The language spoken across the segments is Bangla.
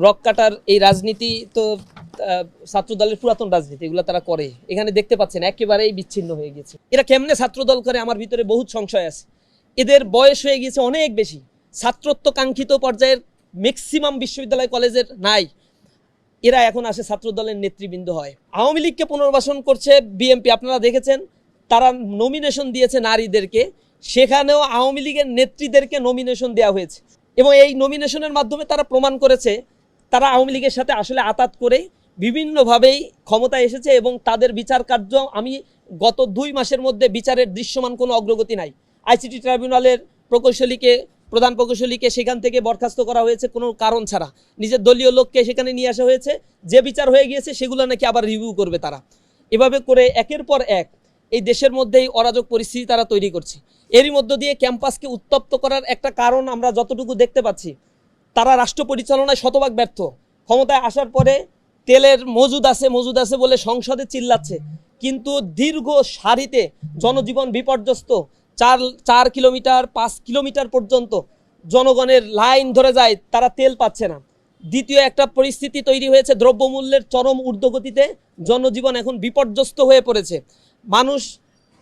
রক কাটার এই রাজনীতি তো ছাত্রদলের পুরাতন রাজনীতি, এগুলো তারা করে। এখানে দেখতে পাচ্ছেন একেবারেই বিচ্ছিন্ন হয়ে গেছে। এরা কেমনে ছাত্রদল করে আমার ভিতরে বহুত সংশয় আছে। এদের বয়স হয়ে গেছে অনেক বেশি, ছাত্রত্ব কাঙ্ক্ষিত পর্যায়ের ম্যাক্সিমাম বিশ্ববিদ্যালয় কলেজের নাই। এরা এখন আসে ছাত্রদলের নেতৃবৃন্দ হয়। আওয়ামী লীগকে পুনর্বাসন করছে বিএনপি, আপনারা দেখেছেন তারা নমিনেশন দিয়েছে নারীদেরকে, সেখানেও আওয়ামী লীগের নেত্রীদেরকে নমিনেশন দেওয়া হয়েছে এবং এই নমিনেশনের মাধ্যমে তারা প্রমাণ করেছে তারা আওয়ামী লীগের সাথে আসলে আতাত করে বিভিন্নভাবেই ক্ষমতায় এসেছে এবং তাদের বিচার কার্য আমি গত 2 মাসের মধ্যে বিচারের দৃশ্যমান কোনো অগ্রগতি নাই। আইসিটি ট্রাইব্যুনালের প্রধান প্রকৌশলীকে সেখান থেকে বরখাস্ত করা হয়েছে কোনো কারণ ছাড়া, নিজের দলীয় লোককে সেখানে নিয়ে আসা হয়েছে, যে বিচার হয়ে গিয়েছে সেগুলো নাকি আবার রিভিউ করবে তারা। এভাবে করে একের পর এক এই দেশের মধ্যেই অরাজক পরিস্থিতি তারা তৈরি করছে। এরই মধ্য দিয়ে ক্যাম্পাসকে উত্তপ্ত করার একটা কারণ আমরা যতটুকু দেখতে পাচ্ছি, তারা রাষ্ট্র পরিচালনায় শতভাগ ব্যর্থ। ক্ষমতায় আসার পরে তেলের মজুদ আছে বলে সংসদে চিল্লাচ্ছে, কিন্তু দীর্ঘ সারিতে জনজীবন বিপর্যস্ত, 4 কিলোমিটার 5 কিলোমিটার পর্যন্ত জনগণের লাইন ধরে যায়, তারা তেল পাচ্ছে না। দ্বিতীয় একটা পরিস্থিতি তৈরি হয়েছে, দ্রব্যমূল্যের চরম ঊর্ধ্বগতিতে জনজীবন এখন বিপর্যস্ত হয়ে পড়েছে। মানুষ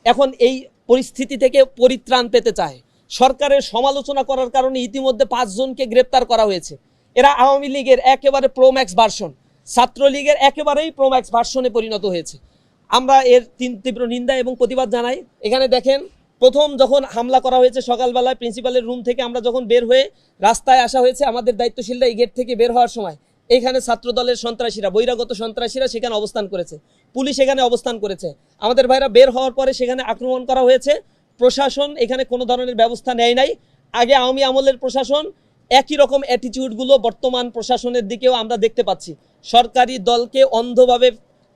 এখন এই পরিস্থিতি থেকে পরিত্রাণ পেতে চায়। সরকারের সমালোচনা করার কারণে ইতিমধ্যে 5 জনকে গ্রেপ্তার করা হয়েছে। এরা আওয়ামী লীগের একেবারে প্রোম্যাক্স ভার্সন, ছাত্রলীগের একেবারেই প্রোম্যাক্স ভার্সনে পরিণত হয়েছে। আমরা এর তীব্র নিন্দা এবং প্রতিবাদ জানাই। এখানে দেখেন, প্রথম যখন হামলা করা হয়েছে সকালবেলায় প্রিন্সিপালের রুম থেকে আমরা যখন বের হয়ে রাস্তায় আসা হয়েছে, আমাদের দায়িত্বশীলরা এই গেট থেকে বের হওয়ার সময় এখানে ছাত্রদলের সন্ত্রাসীরা, বহিরাগত সন্ত্রাসীরা সেখানে অবস্থান করেছে, পুলিশ এখানে অবস্থান করেছে। আমাদের ভাইরা বের হওয়ার পরে সেখানে আক্রমণ করা হয়েছে। প্রশাসন এখানে কোনো ধরনের ব্যবস্থা নেয় নাই। আগে আওয়ামী আমলের প্রশাসন একই রকম অ্যাটিটিউডগুলো বর্তমান প্রশাসনের দিকেও আমরা দেখতে পাচ্ছি। সরকারি দলকে অন্ধভাবে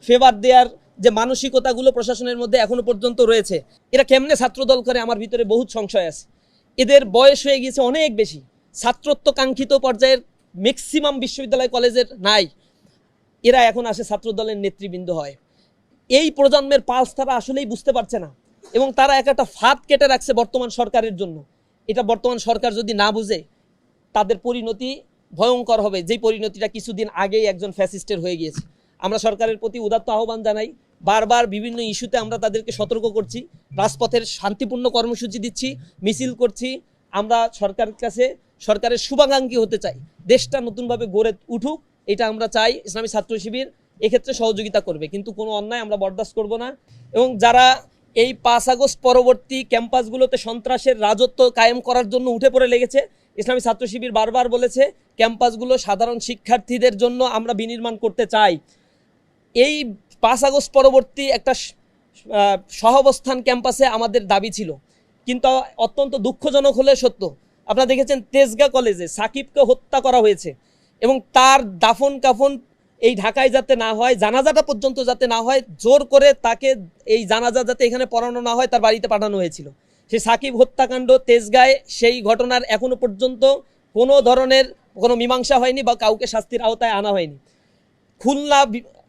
ফেভার দেওয়ার যে মানসিকতাগুলো প্রশাসনের মধ্যে এখনো পর্যন্ত রয়েছে, এরা কেমনে ছাত্রদল করে আমার ভিতরে বহুত সংশয় আছে। এদের বয়স হয়ে গেছে অনেক বেশি, ছাত্রত্ব কাঙ্ক্ষিত পর্যায়ের ম্যাক্সিমাম বিশ্ববিদ্যালয় কলেজের নাই। এরা এখন আসে ছাত্রদলের নেতৃবৃন্দ হয়। এই প্রজন্মের পালস তারা আসলেই বুঝতে পারছে না এবং তারা একটা ফাঁদ কেটে রাখছে বর্তমান সরকারের জন্য। এটা বর্তমান সরকার যদি না বুঝে, তাদের পরিণতি ভয়ঙ্কর হবে, যেই পরিণতিটা কিছুদিন আগেই একজন ফ্যাসিস্টের হয়ে গিয়েছে। আমরা সরকারের প্রতি উদাত্ত আহ্বান জানাই, বারবার বিভিন্ন ইস্যুতে আমরা তাদেরকে সতর্ক করছি, রাজপথের শান্তিপূর্ণ কর্মসূচি দিচ্ছি, মিছিল করছি। আমরা সরকারের কাছে সরকারের শুভাকাঙ্ক্ষী হতে চাই, দেশটা নতুনভাবে গড়ে উঠুক, এটা আমরা চাই। ইসলামী ছাত্র শিবির এক্ষেত্রে সহযোগিতা করবে, কিন্তু কোনো অন্যায় আমরা বরদাস্ত করব না। এবং যারা এই 5 আগস্ট পরবর্তী ক্যাম্পাসগুলোতে সন্ত্রাসের রাজত্ব কায়েম করার জন্য উঠে পড়ে লেগেছে, ইসলামী ছাত্র শিবির বারবার বলেছে ক্যাম্পাসগুলো সাধারণ শিক্ষার্থীদের জন্য আমরা বিনির্মাণ করতে চাই। এই 5 আগস্ট পরবর্তী একটা সহাবস্থান ক্যাম্পাসে আমাদের দাবি ছিল, কিন্তু অত্যন্ত দুঃখজনক হলে সত্য, আপনারা দেখেছেন তেজগাঁ কলেজে সাকিবকে হত্যা করা হয়েছে এবং তার দাফন কাফন এই ঢাকায় যাতে না হয়, জানাজাটা পর্যন্ত যাতে না হয়, জোর করে তাকে এই জানাজা যাতে এখানে পড়ানো না হয় তার বাড়িতে পাঠানো হয়েছিল। সেই সাকিব হত্যাকাণ্ড তেজগাঁয়, সেই ঘটনার এখনো পর্যন্ত কোনো ধরনের কোনো মীমাংসা হয়নি বা কাউকে শাস্তির আওতায় আনা হয়নি। খুলনা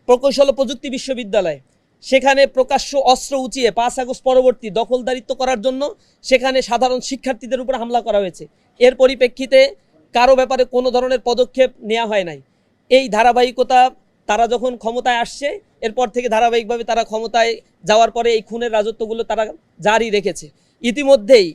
প্রকৌশল ও প্রযুক্তি বিশ্ববিদ্যালয়, সেখানে প্রকাশ্য অস্ত্র উঁচিয়ে 5 আগস্ট পরবর্তী দখলদারিত্ব করার জন্য সেখানে সাধারণ শিক্ষার্থীদের উপর হামলা করা হয়েছে। এর পরিপ্রেক্ষিতে কারো ব্যাপারে কোনো ধরনের পদক্ষেপ নেওয়া হয় নাই। এই ধারাবাহিকতা তারা যখন ক্ষমতায় আসছে, এরপর থেকে ধারাবাহিকভাবে তারা ক্ষমতায় যাওয়ার পরে এই খুনের রাজত্বগুলো তারা জারি রেখেছে। ইতিমধ্যেই